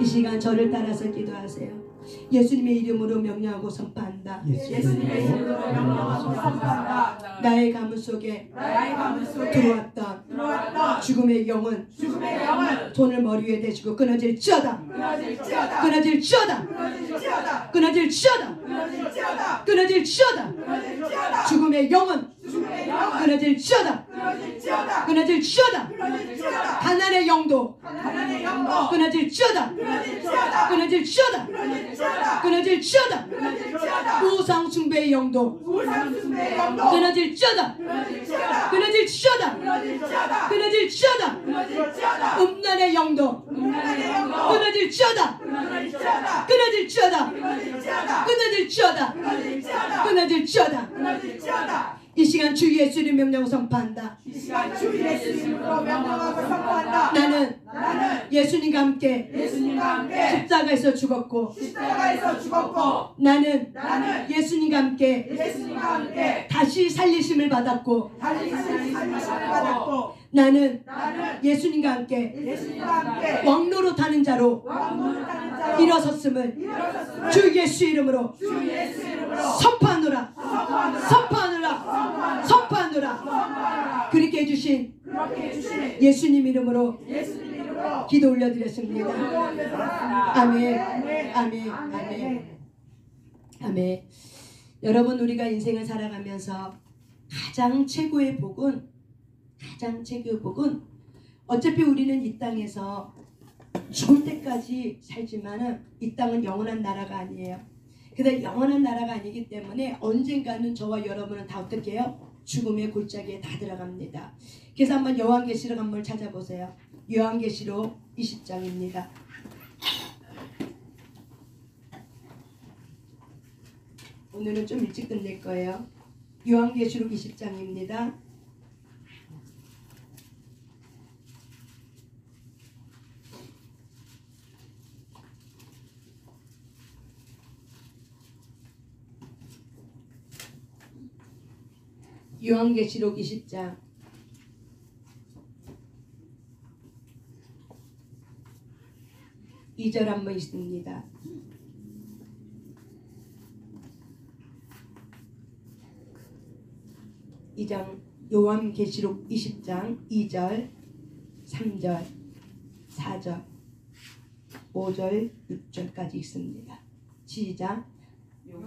이 시간 저를 따라서 기도하세요. 예수님의 이름으로 명령하고 선포한다. 예수님의 이름으로 명령하고 선포한다. 나의 가문 속에 들어왔던 죽음의 영은 손을 머리 위에 대시고 끊어질지어다. 끊어질지어다. 끊어질지어다. 끊어질지어다. 죽음의 영은 끊어질지어다. 끊어질지어다. 가난의 영도 끊어질지어다. 끊어질지어다. 끊어질지어다. 우상 숭배의 영도 끊어질지어다. 끊어질지어다. 끊어질지어다. 음란의 영도 끊어질지어다. 끊어질지어다. 끊어질지어다. 끊어질지어다. 이 시간 주 예수님 명령으로 선포한다. 나는 예수님과 함께 십자가에서 죽었고 나는 예수님과 함께 다시 살리심을 받았고 나는 예수님과 함께 왕노릇하는 자로 일어섰음을 주 예수 이름으로 선포하노라. 선포하노라. 그렇게 해주신 예수님 이름으로 기도 올려드렸습니다. 아멘. 아멘. 아멘. 아멘. 여러분, 우리가 인생을 살아가면서 가장 최고의 복은 어차피 우리는 이 땅에서 죽을 때까지 살지만은 이 땅은 영원한 나라가 아니에요. 근데 영원한 나라가 아니기 때문에 언젠가는 저와 여러분은 다 어떻게 해요? 죽음의 골짜기에 다 들어갑니다. 그래서 한번 요한계시록 한번 찾아보세요. 요한계시록 20장입니다. 오늘은 좀 일찍 끝낼 거예요. 요한계시록 20장입니다. 요한계시록 20장 2절 한번 있습니다. 요한계시록 20장 2절 3절 4절 5절 6절까지 있습니다. 시작.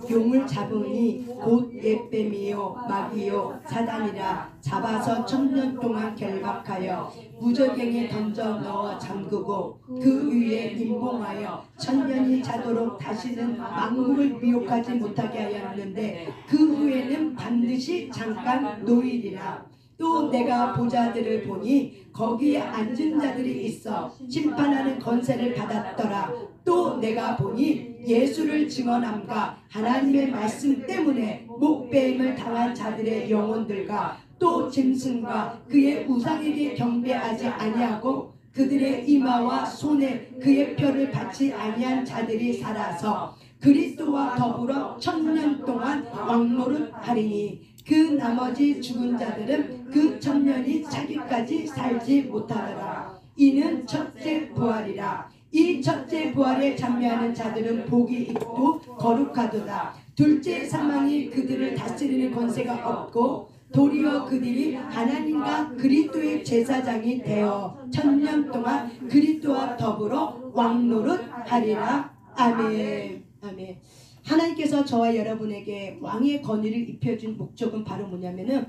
용을 잡으니 곧 옛뱀이요 마귀요 사단이라 잡아서 1000년 동안 결박하여 무저갱에 던져 넣어 잠그고 그 위에 임봉하여 1000년이 자도록 다시는 만국을 미혹하지 못하게 하였는데 그 후에는 반드시 잠깐 노일이라. 또 내가 보좌들을 보니 거기에 앉은 자들이 있어 심판하는 권세를 받았더라. 또 내가 보니 예수를 증언함과 하나님의 말씀 때문에 목배임을 당한 자들의 영혼들과 또 짐승과 그의 우상에게 경배하지 아니하고 그들의 이마와 손에 그의 표를 받지 아니한 자들이 살아서 그리스도와 더불어 1000년 동안 왕노릇하리니 그 나머지 죽은 자들은 그 1000년이 차기까지 살지 못하더라. 이는 첫째 부활이라. 이 첫째 부활에 참여하는 자들은 복이 있고 거룩하도다. 둘째 사망이 그들을 다스리는 권세가 없고 도리어 그들이 하나님과 그리스도의 제사장이 되어 1000년 동안 그리스도와 더불어 왕노릇하리라. 아멘. 아멘. 하나님께서 저와 여러분에게 왕의 권위를 입혀준 목적은 바로 뭐냐면은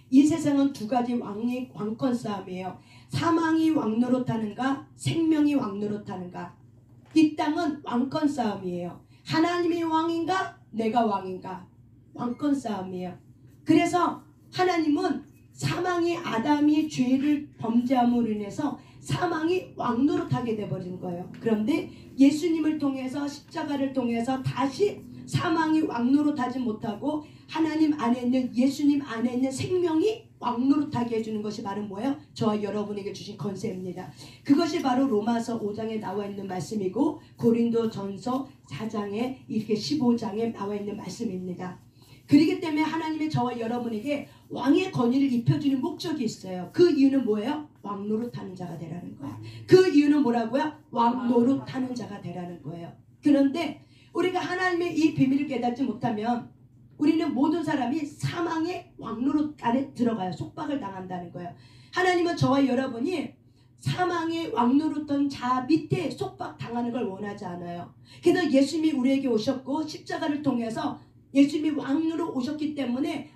이 세상은 두 가지 왕권 싸움이에요. 사망이 왕노릇하는가, 생명이 왕노릇하는가. 이 땅은 왕권 싸움이에요. 하나님이 왕인가, 내가 왕인가. 왕권 싸움이에요. 그래서 하나님은 사망이 아담이 죄를 범죄함으로 인해서 사망이 왕노릇하게 돼버린 거예요. 그런데 예수님을 통해서 십자가를 통해서 다시 사망이 왕노릇하지 못하고 하나님 안에 있는 예수님 안에 있는 생명이 왕노릇하게 해주는 것이 바로 뭐예요? 저와 여러분에게 주신 권세입니다. 그것이 바로 로마서 5장에 나와 있는 말씀이고 고린도전서 4장에 이렇게 15장에 나와 있는 말씀입니다. 그렇기 때문에 하나님의 저와 여러분에게 왕의 권위를 입혀주는 목적이 있어요. 그 이유는 뭐예요? 왕노릇하는 자가 되라는 거야. 그 이유는 뭐라고요? 왕노릇하는 자가 되라는 거예요. 그런데 우리가 하나님의 이 비밀을 깨닫지 못하면 우리는 모든 사람이 사망의 왕노릇 안에 들어가요. 속박을 당한다는 거예요. 하나님은 저와 여러분이 사망의 왕노릇던 자 밑에 속박 당하는 걸 원하지 않아요. 그래서 예수님이 우리에게 오셨고 십자가를 통해서 예수님이 왕으로 오셨기 때문에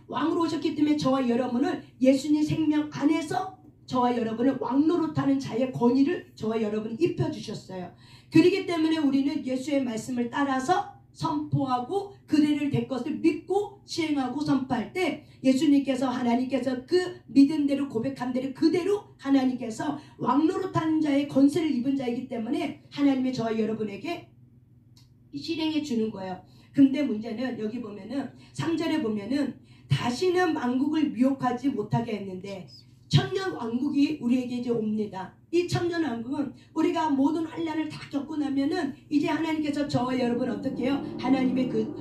저와 여러분을 예수님 생명 안에서 저와 여러분을 왕노릇하는 자의 권위를 저와 여러분이 입혀주셨어요. 그렇기 때문에 우리는 예수의 말씀을 따라서 선포하고 그대를 될 것을 믿고 시행하고 선포할 때 예수님께서 하나님께서 그 믿은 대로 고백한 대로 그대로 하나님께서 왕노릇하는 자의 권세를 입은 자이기 때문에 하나님이 저와 여러분에게 실행해 주는 거예요. 근데 문제는 여기 보면은 3절에 보면은 다시는 만국을 미혹하지 못하게 했는데 천년 왕국이 우리에게 이제 옵니다. 이 천년 왕국은 우리가 모든 환난을 다 겪고 나면은 이제 하나님께서 저와 여러분 어떻게 해요? 하나님의 그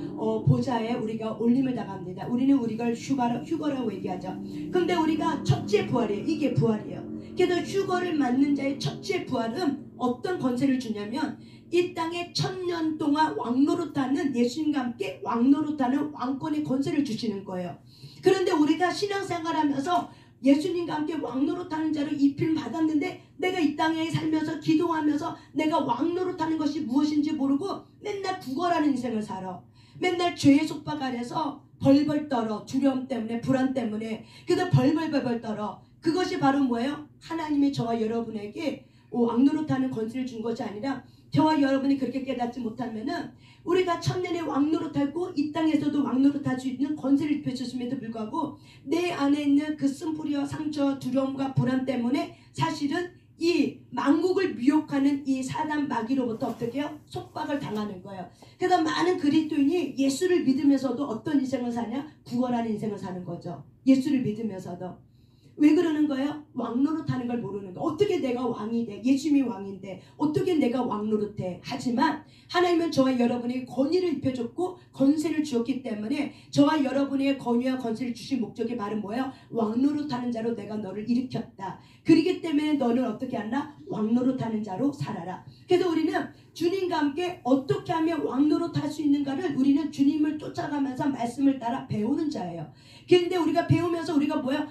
보좌에 우리가 올림을 당합니다. 우리는 우리가 휴거라고 얘기하죠. 근데 우리가 첫째 부활이에요. 이게 부활이에요. 그래서 휴거를 맞는 자의 첫째 부활은 어떤 권세를 주냐면 이 땅에 1000년 동안 왕노릇하는 예수님과 함께 왕노릇하는 왕권의 권세를 주시는 거예요. 그런데 우리가 신앙생활하면서 예수님과 함께 왕노릇하는 자로 입힘 받았는데 내가 이 땅에 살면서 기도하면서 내가 왕노릇하는 것이 무엇인지 모르고 맨날 구걸하는 인생을 살아. 맨날 죄의 속박 아래서 벌벌 떨어. 두려움 때문에 불안 때문에 그래서 벌벌 떨어. 그것이 바로 뭐예요? 하나님이 저와 여러분에게 왕노릇하는 권세를 준 것이 아니라 저와 여러분이 그렇게 깨닫지 못하면은 우리가 천년의 왕노릇하고 이 땅에서도 왕노릇할 수 있는 권세를 입혀주심에도 불구하고 내 안에 있는 그 쓴뿌리와 상처, 두려움과 불안 때문에 사실은 이 만국을 미혹하는 이 사단 마귀로부터 어떻게 해요? 속박을 당하는 거예요. 그래서 많은 그리스도인이 예수를 믿으면서도 어떤 인생을 사냐? 구원하는 인생을 사는 거죠. 예수를 믿으면서도. 왜 그러는 거예요? 왕노릇하는 걸 모르는 거예요. 어떻게 내가 왕이 돼? 예수님이 왕인데 어떻게 내가 왕노릇해? 하지만 하나님은 저와 여러분에게 권위를 입혀줬고 권세를 주었기 때문에 저와 여러분에게 권위와 권세를 주신 목적이 바로 뭐예요? 왕노릇하는 자로 내가 너를 일으켰다. 그렇기 때문에 너는 어떻게 한다? 왕노릇하는 자로 살아라. 그래서 우리는 주님과 함께 어떻게 하면 왕노릇할 수 있는가를 우리는 주님을 쫓아가면서 말씀을 따라 배우는 자예요. 그런데 우리가 배우면서 우리가 뭐야?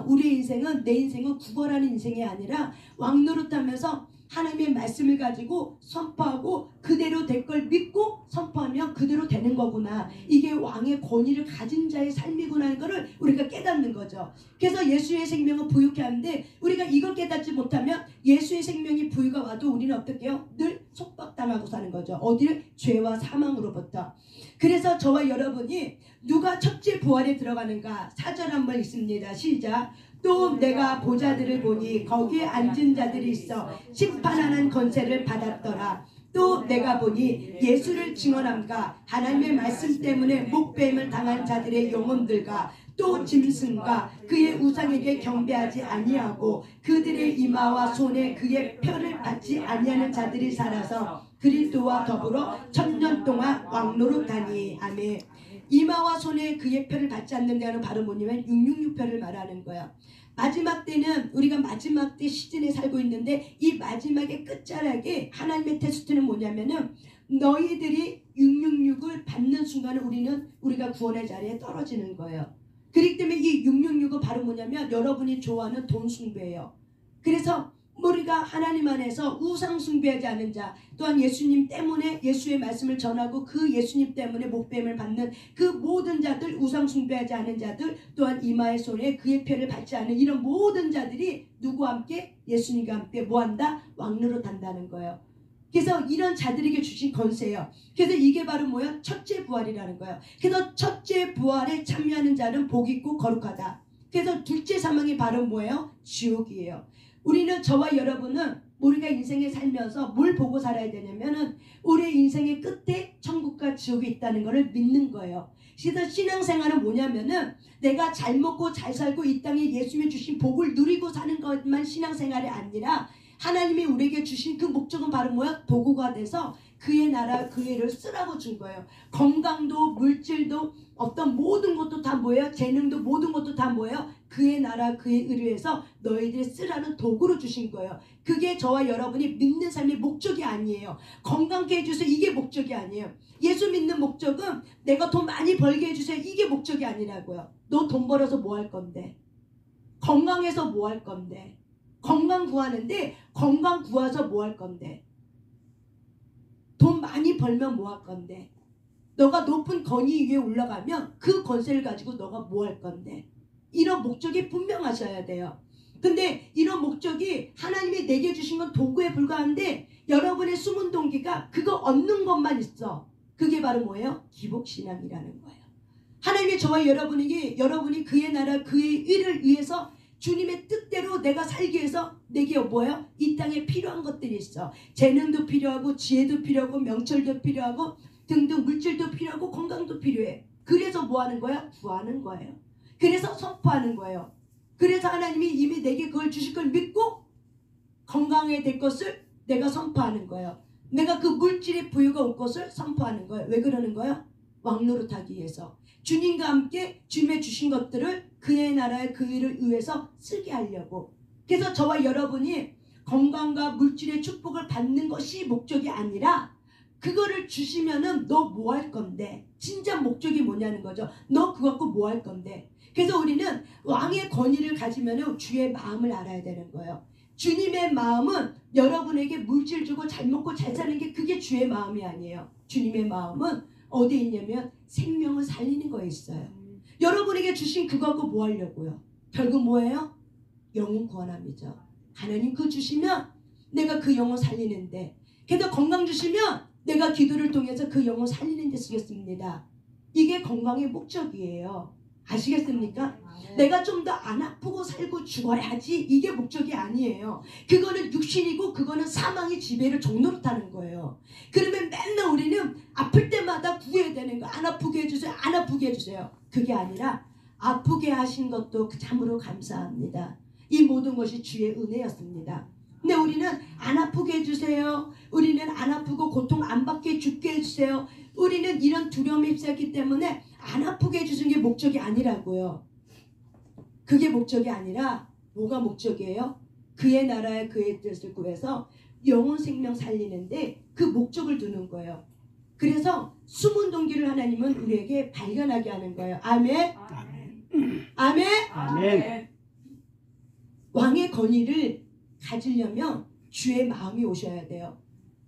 우리 인생은 내 인생은 구걸하는 인생이 아니라 왕노릇하면서 하나님의 말씀을 가지고 선포하고 그대로 될 걸 믿고 선포하면 그대로 되는 거구나. 이게 왕의 권위를 가진 자의 삶이구나 하는 것을 우리가 깨닫는 거죠. 그래서 예수의 생명은 부유케 하는데 우리가 이걸 깨닫지 못하면 예수의 생명이 부유가 와도 우리는 어떻게 해요? 늘 속박당하고 사는 거죠. 어디를? 죄와 사망으로부터. 그래서 저와 여러분이 누가 첫째 부활에 들어가는가? 4절 한번 있습니다. 시작. 또 내가 보좌들을 보니 거기에 앉은 자들이 있어 심판하는 권세를 받았더라. 또 내가 보니 예수를 증언함과 하나님의 말씀 때문에 목배임을 당한 자들의 영혼들과 또 짐승과 그의 우상에게 경배하지 아니하고 그들의 이마와 손에 그의 표를 받지 아니하는 자들이 살아서 그리스도와 더불어 1000년 동안 왕노릇하니. 아멘. 이마와 손에 그의 표를 받지 않는 데는 바로 뭐냐면 666표를 말하는 거야. 마지막 때는 우리가 마지막 때 시즌에 살고 있는데 이 마지막의 끝자락에 하나님의 테스트는 뭐냐면은 너희들이 666을 받는 순간에 우리가 구원의 자리에 떨어지는 거예요. 그렇기 때문에 이 666은 바로 뭐냐면 여러분이 좋아하는 돈 숭배예요. 그래서 우리가 하나님 안에서 우상 숭배하지 않은 자, 또한 예수님 때문에 예수의 말씀을 전하고 그 예수님 때문에 목배임을 받는 그 모든 자들, 우상 숭배하지 않은 자들, 또한 이마의 손에 그의 표를 받지 않은 이런 모든 자들이 누구와 함께? 예수님과 함께 뭐한다? 왕노릇한다는 거예요. 그래서 이런 자들에게 주신 권세예요. 그래서 이게 바로 뭐야? 첫째 부활이라는 거예요. 그래서 첫째 부활에 참여하는 자는 복 있고 거룩하다. 그래서 둘째 사망이 바로 뭐예요? 지옥이에요. 우리는 저와 여러분은 우리가 인생에 살면서 뭘 보고 살아야 되냐면은 우리의 인생의 끝에 천국과 지옥이 있다는 것을 믿는 거예요. 그래서 신앙생활은 뭐냐면은 내가 잘 먹고 잘 살고 이 땅에 예수님이 주신 복을 누리고 사는 것만 신앙생활이 아니라 하나님이 우리에게 주신 그 목적은 바로 뭐야? 도구가 돼서 그의 나라 그 일을 쓰라고 준 거예요. 건강도 물질도 어떤 모든 것도 다 뭐예요? 재능도 모든 것도 다 뭐예요? 그의 나라 그의 의를 위해서 너희들이 쓰라는 도구로 주신 거예요. 그게 저와 여러분이 믿는 삶의 목적이 아니에요. 건강케 해주세요, 이게 목적이 아니에요. 예수 믿는 목적은 내가 돈 많이 벌게 해주세요, 이게 목적이 아니라고요. 너 돈 벌어서 뭐 할 건데? 건강해서 뭐 할 건데? 건강 구하는데 건강 구해서 뭐 할 건데? 돈 많이 벌면 뭐 할 건데? 너가 높은 권위 위에 올라가면 그 권세를 가지고 너가 뭐 할 건데? 이런 목적이 분명하셔야 돼요. 근데 이런 목적이 하나님이 내게 주신 건 도구에 불과한데 여러분의 숨은 동기가 그거 얻는 것만 있어. 그게 바로 뭐예요? 기복신앙이라는 거예요. 하나님이 저와 여러분이 그의 나라 그의 일을 위해서 주님의 뜻대로 내가 살기 위해서 내게 뭐예요? 이 땅에 필요한 것들이 있어. 재능도 필요하고 지혜도 필요하고 명철도 필요하고 등등 물질도 필요하고 건강도 필요해. 그래서 뭐 하는 거야? 구하는 거예요. 그래서 선포하는 거예요. 그래서 하나님이 이미 내게 그걸 주실 걸 믿고 건강해야 될 것을 내가 선포하는 거예요. 내가 그 물질의 부유가 올 것을 선포하는 거예요. 왜 그러는 거예요? 왕노릇하기 위해서. 주님과 함께 주님의 주신 것들을 그의 나라의 그 일을 위해서 쓰게 하려고. 그래서 저와 여러분이 건강과 물질의 축복을 받는 것이 목적이 아니라 그거를 주시면은 너 뭐 할 건데? 진짜 목적이 뭐냐는 거죠. 너 그거 갖고 뭐 할 건데? 그래서 우리는 왕의 권위를 가지면은 주의 마음을 알아야 되는 거예요. 주님의 마음은 여러분에게 물질 주고 잘 먹고 잘 사는 게 그게 주의 마음이 아니에요. 주님의 마음은 어디에 있냐면 생명을 살리는 거에 있어요. 여러분에게 주신 그거 갖고 뭐 하려고요? 결국 뭐예요? 영혼 구원함이죠. 하나님 그거 주시면 내가 그 영혼 살리는데, 그래도 건강 주시면 내가 기도를 통해서 그 영혼 살리는 데 쓰겠습니다. 이게 건강의 목적이에요. 아시겠습니까? 내가 좀 더 안 아프고 살고 죽어야지, 이게 목적이 아니에요. 그거는 육신이고 그거는 사망의 지배를 종로로 타는 거예요. 그러면 맨날 우리는 아플 때마다 구해야 되는 거. 안 아프게 해주세요, 안 아프게 해주세요. 그게 아니라 아프게 하신 것도 참으로 감사합니다. 이 모든 것이 주의 은혜였습니다. 근데 우리는 안 아프게 해주세요, 우리는 안 아프고 고통 안 받게 죽게 해주세요, 우리는 이런 두려움에 휩싸였기 때문에 안 아프게 해주시는 게 목적이 아니라고요. 그게 목적이 아니라 뭐가 목적이에요? 그의 나라의 그의 뜻을 구해서 영혼 생명 살리는데 그 목적을 두는 거예요. 그래서 숨은 동기를 하나님은 우리에게 발견하게 하는 거예요. 아멘. 아멘. 아멘. 왕의 권위를 가지려면 주의 마음이 오셔야 돼요.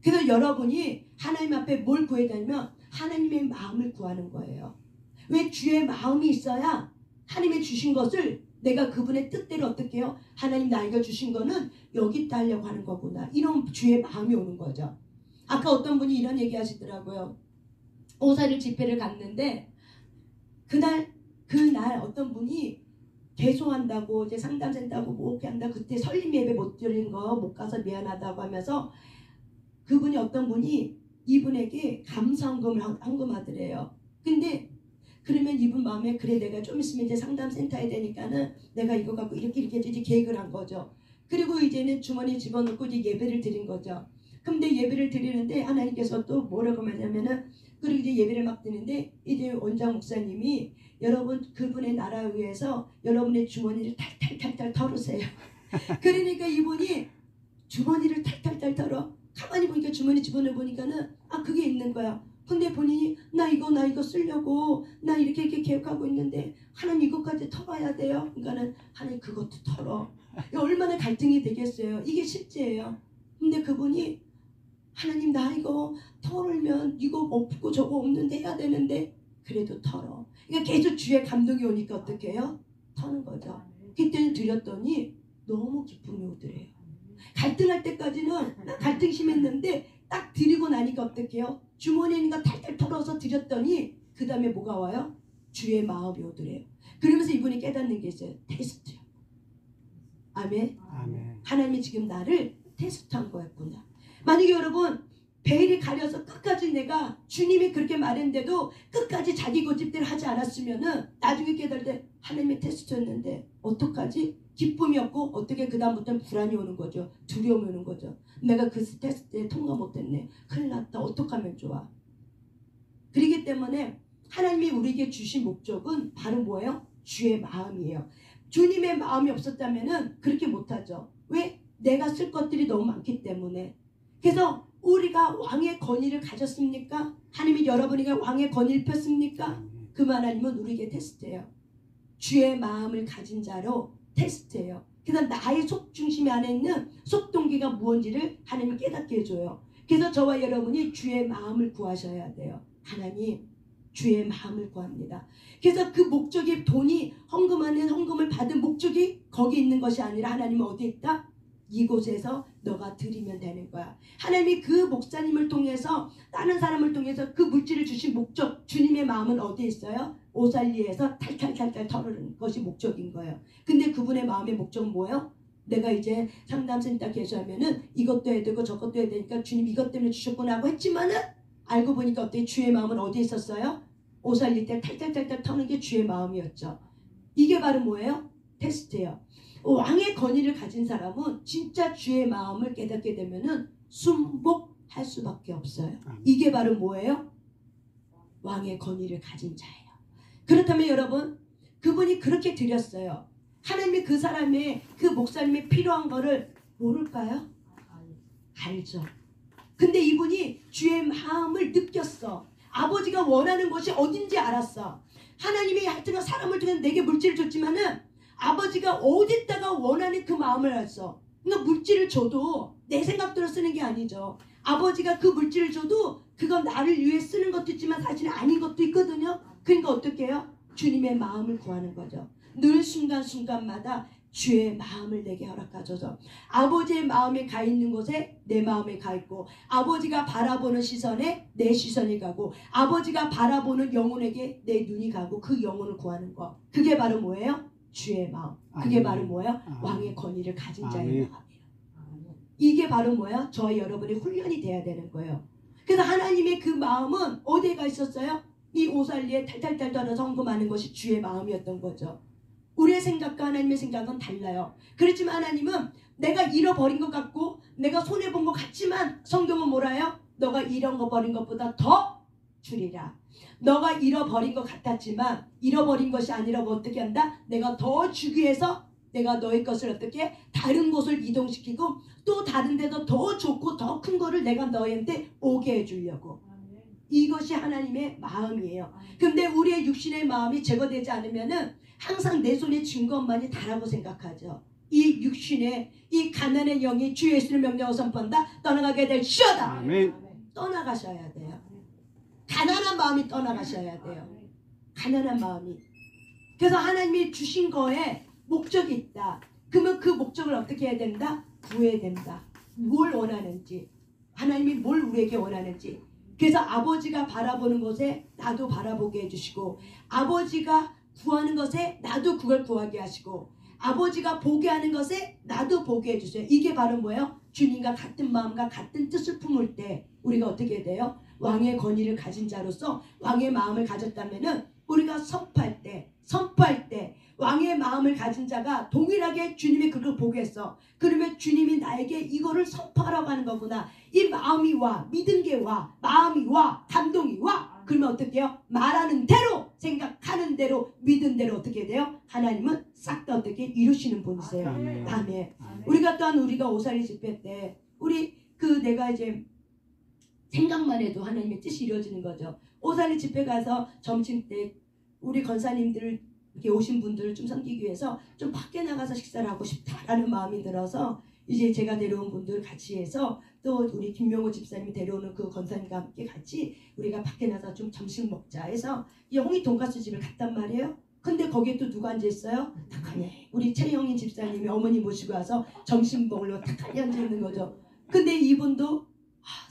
그래서 여러분이 하나님 앞에 뭘 구해야 되냐면 하나님의 마음을 구하는 거예요. 왜? 주의 마음이 있어야 하나님의 주신 것을 내가 그분의 뜻대로 어떻게 해요? 하나님 나에게 주신 거는 여기 있다 하려고 하는 거구나, 이런 주의 마음이 오는 거죠. 아까 어떤 분이 이런 얘기 하시더라고요. 오사를 집회를 갔는데 그날 어떤 분이 개소한다고 이제 상담센터하고 뭐 이렇게 한다, 그때 설립 예배 못 드린 거 못 가서 미안하다고 하면서 그분이 어떤 분이 이분에게 감사헌금을 헌금하더래요. 근데 그러면 이분 마음에 그래, 내가 좀 있으면 이제 상담센터에 되니까는 내가 이거 갖고 이렇게 이제 계획을 한 거죠. 그리고 이제는 주머니에 집어넣고 이제 예배를 드린 거죠. 근데 예배를 드리는데 하나님께서 또 뭐라고 말하냐면은, 그리고 이제 예배를 막 드는데 이제 원장 목사님이 여러분 그분의 나라를 위해서 여러분의 주머니를 탈탈탈탈 털으세요. 그러니까 이분이 주머니를 탈탈탈 털어. 가만히 보니까 주머니 집어넣어 보니까는 그게 있는 거야. 근데 본인이 나 이거 쓰려고 나 이렇게 계획하고 있는데 하나님 이것까지 털어야 돼요. 그러니까는 하나님 그것도 털어. 얼마나 갈등이 되겠어요. 이게 실제예요. 근데 그분이 하나님 나 이거 털으면 이거 없고 저거 없는데 해야 되는데 그래도 털어. 그러니까 계속 주의 감동이 오니까 어떻게 해요? 터는 거죠. 그때는 드렸더니 너무 기쁨이 오더래요. 갈등할 때까지는 갈등 심했는데 딱 드리고 나니까 어떻게 해요? 주머니에 있는 거 탈탈 털어서 드렸더니 그 다음에 뭐가 와요? 주의 마음이 오더래요. 그러면서 이분이 깨닫는 게 있어요. 테스트요. 아멘. 하나님이 지금 나를 테스트한 거였구나. 만약에 여러분 베일이 가려서 끝까지 내가 주님이 그렇게 말했는데도 끝까지 자기 고집대로 하지 않았으면은 나중에 깨달을 때 하나님의 테스트였는데 어떡하지? 기쁨이 없고 어떻게 그 다음부터는 불안이 오는 거죠. 두려움이 오는 거죠. 내가 그 테스트에 통과 못했네. 큰일 났다. 어떡하면 좋아. 그렇기 때문에 하나님이 우리에게 주신 목적은 바로 뭐예요? 주의 마음이에요. 주님의 마음이 없었다면 그렇게 못하죠. 왜? 내가 쓸 것들이 너무 많기 때문에. 그래서 우리가 왕의 권위를 가졌습니까? 하나님이 여러분에게 왕의 권위를 폈습니까? 그 하나님은 우리에게 테스트예요. 주의 마음을 가진 자로 테스트예요. 그래서 나의 속중심 안에 있는 속동기가 무엇인지를 하나님이 깨닫게 해줘요. 그래서 저와 여러분이 주의 마음을 구하셔야 돼요. 하나님, 주의 마음을 구합니다. 그래서 그 목적이 돈이 헌금하는 헌금을 받은 목적이 거기 있는 것이 아니라 하나님은 어디 있다? 이곳에서 너가 드리면 되는 거야. 하나님이 그 목사님을 통해서 다른 사람을 통해서 그 물질을 주신 목적, 주님의 마음은 어디에 있어요? 오살리에서 탈탈탈탈 털으는 것이 목적인 거예요. 근데 그분의 마음의 목적은 뭐예요? 내가 이제 상담센터 개소하면은 이것도 해야 되고 저것도 해야 되니까 주님 이것 때문에 주셨구나 하고 했지만은 알고 보니까 어떻게 주의 마음은 어디에 있었어요? 오살릴 때 탈탈탈탈 터는 게 주의 마음이었죠. 이게 바로 뭐예요? 테스트예요. 왕의 권위를 가진 사람은 진짜 주의 마음을 깨닫게 되면은 순복할 수밖에 없어요. 이게 바로 뭐예요? 왕의 권위를 가진 자예요. 그렇다면 여러분, 그분이 그렇게 드렸어요. 하나님이 그 사람의, 그 목사님의 필요한 거를 모를까요? 알죠. 근데 이분이 주의 마음을 느꼈어. 아버지가 원하는 것이 어딘지 알았어. 하나님이 하여튼 사람을 통해 내게 물질을 줬지만은 아버지가 어디다가 원하는 그 마음을 알았어. 그러니까 물질을 줘도 내 생각대로 쓰는 게 아니죠. 아버지가 그 물질을 줘도 그건 나를 위해 쓰는 것도 있지만 사실은 아닌 것도 있거든요. 그러니까 어떻게 해요? 주님의 마음을 구하는 거죠. 늘 순간순간마다 주의 마음을 내게 허락하소서. 아버지의 마음에 가 있는 곳에 내 마음에 가 있고, 아버지가 바라보는 시선에 내 시선이 가고, 아버지가 바라보는 영혼에게 내 눈이 가고, 그 영혼을 구하는 거. 그게 바로 뭐예요? 주의 마음. 그게 바로 뭐예요? 왕의 권위를 가진 자의 마음이에요. 이게 바로 뭐예요? 저와 여러분의 훈련이 돼야 되는 거예요. 그래서 하나님의 그 마음은 어디에 가 있었어요? 이 오살리에 탈탈탈 떨어서 헌금하는 것이 주의 마음이었던 거죠. 우리의 생각과 하나님의 생각은 달라요. 그렇지만 하나님은 내가 잃어버린 것 같고 내가 손해본 것 같지만 성경은 뭐라요? 너가 잃어버린 것보다 더 주리라. 너가 잃어버린 것 같았지만 잃어버린 것이 아니라 어떻게 한다? 내가 더 주기 위해서 내가 너의 것을 어떻게 다른 곳을 이동시키고 또 다른 데도 더 좋고 더 큰 거를 내가 너희한테 오게 해주려고. 이것이 하나님의 마음이에요. 근데 우리의 육신의 마음이 제거되지 않으면은 항상 내 손에 쥔 것만이 다라고 생각하죠. 이 육신의 이 가난의 영이 주 예수를 명령하고 선포한다. 떠나가게 될 시어다. 아멘. 떠나가셔야 돼요. 가난한 마음이 떠나가셔야 돼요. 가난한 마음이. 그래서 하나님이 주신 거에 목적이 있다. 그러면 그 목적을 어떻게 해야 된다? 구해야 된다. 뭘 원하는지, 하나님이 뭘 우리에게 원하는지. 그래서 아버지가 바라보는 것에 나도 바라보게 해주시고, 아버지가 구하는 것에 나도 그걸 구하게 하시고, 아버지가 보게 하는 것에 나도 보게 해주세요. 이게 바로 뭐예요? 주님과 같은 마음과 같은 뜻을 품을 때 우리가 어떻게 돼요? 왕의 권위를 가진 자로서 왕의 마음을 가졌다면은 우리가 선포할 때 왕의 마음을 가진 자가 동일하게 주님이 그걸 보게 했어. 그러면 주님이 나에게 이거를 선포하라고 하는 거구나. 이 마음이 와, 믿은 게 와, 마음이 와, 감동이 와. 그러면 어떻게 해요? 말하는 대로, 생각하는 대로, 믿은 대로 어떻게 돼요? 하나님은 싹 다 어떻게 이루시는 분이세요. 아멘. 우리가 또한 우리가 오살리 집회 때 우리 내가 이제 생각만 해도 하나님의 뜻이 이루어지는 거죠. 오살리 집회 가서 점심 때 우리 권사님들 이렇게 오신 분들을 좀 섬기기 위해서 좀 밖에 나가서 식사를 하고 싶다라는 마음이 들어서 이제 제가 데려온 분들 같이 해서 또 우리 김명호 집사님이 데려오는 그 권사님과 함께 같이 우리가 밖에 나가서 좀 점심 먹자 해서 영희 돈가스 집을 갔단 말이에요. 근데 거기에 또 누가 앉아있어요? 탁하니 우리 최영희 집사님이 어머니 모시고 와서 점심 먹으려고 탁하니 앉아있는 거죠. 근데 이분도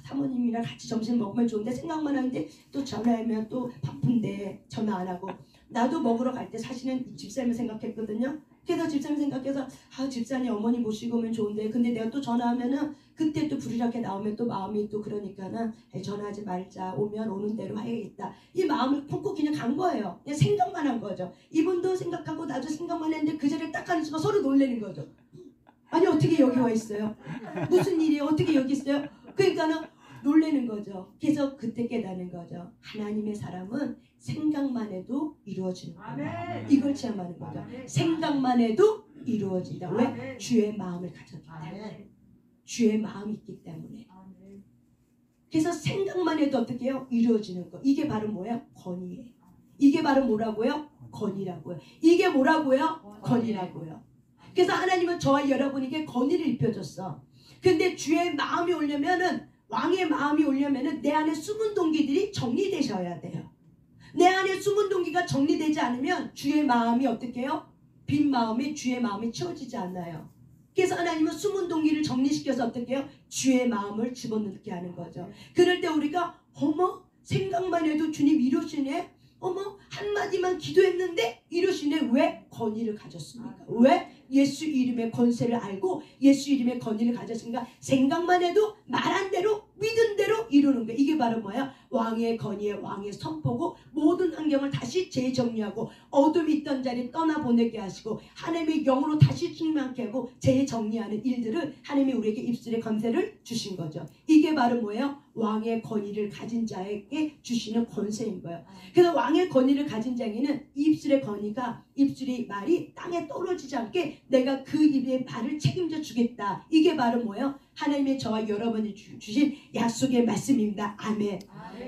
사모님이랑 같이 점심 먹으면 좋은데 생각만 하는데 또 전화하면 또 바쁜데 전화 안 하고, 나도 먹으러 갈 때 사실은 집사님을 생각했거든요. 그래서 집사님 생각해서 집사님 어머니 모시고 오면 좋은데 근데 내가 또 전화하면은 그때 또 부르짖게 나오면 또 마음이 또 그러니까는 전화하지 말자. 오면 오는 대로 해야겠다. 이 마음을 품고 그냥 간 거예요. 그냥 생각만 한 거죠. 이분도 생각하고 나도 생각만 했는데 그 자리에 딱 가는 순간 서로 놀라는 거죠. 아니 어떻게 여기 와 있어요? 무슨 일이에요? 어떻게 여기 있어요? 그러니까는 놀라는 거죠. 그래서 그때 깨닫는 거죠. 하나님의 사람은 생각만 해도 이루어지는 거예요. 이걸 체험하는 거죠. 생각만 해도 이루어진다. 왜? 주의 마음을 가졌기 때문에. 주의 마음이 있기 때문에. 그래서 생각만 해도 어떻게 해요? 이루어지는 거. 이게 바로 뭐예요? 권위예요. 이게 바로 뭐라고요? 권위라고요. 이게 뭐라고요? 권위라고요. 그래서 하나님은 저와 여러분에게 권위를 입혀줬어. 근데 주의 마음이 오려면은, 왕의 마음이 오려면은 내 안에 숨은 동기들이 정리되셔야 돼요. 내 안에 숨은 동기가 정리되지 않으면 주의 마음이 어떻게 해요? 빈 마음이 주의 마음이 채워지지 않아요. 그래서 하나님은 숨은 동기를 정리시켜서 어떻게 해요? 주의 마음을 집어넣게 하는 거죠. 그럴 때 우리가 어머 생각만 해도 주님 이루시네. 어머 한마디만 기도했는데 이루시네. 왜? 권위를 가졌습니까? 왜? 예수 이름의 권세를 알고 예수 이름의 권위를 가졌으니까 생각만 해도 말한 대로 믿은 대로 이루는 거예요. 이게 바로 뭐야? 왕의 권위의 왕의 선포고 모든 환경을 다시 재정리하고 어둠이 있던 자리에 떠나보내게 하시고 하나님의 영으로 다시 충만케 하고 재정리하는 일들을 하나님이 우리에게 입술의 권세를 주신 거죠. 이게 바로 뭐예요? 왕의 권위를 가진 자에게 주시는 권세인 거예요. 그래서 왕의 권위를 가진 자에게는 입술의 권위가 입술의 말이 땅에 떨어지지 않게 내가 그 입의 말을 책임져 주겠다. 이게 바로 뭐예요? 하나님의 저와 여러분이 주신 약속의 말씀입니다. 아멘.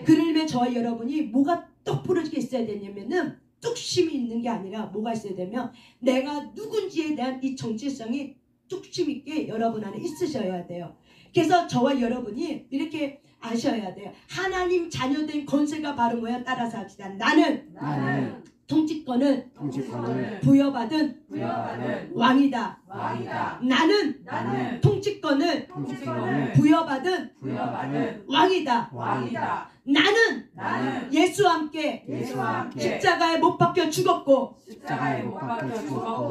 그러면 저와 여러분이 뭐가 떡 부러지게 있어야 되냐면은 뚝심이 있는 게 아니라 뭐가 있어야 되면 내가 누군지에 대한 이 정체성이 뚝심 있게 여러분 안에 있으셔야 돼요. 그래서 저와 여러분이 이렇게 아셔야 돼요. 하나님 자녀된 권세가 바로 뭐야? 따라서 합시다. 나는 통치권을 부여받은 왕이다. 나는 통치권을 부여받은 왕이다. 나는 예수와 함께 십자가에 못 박혀 죽었고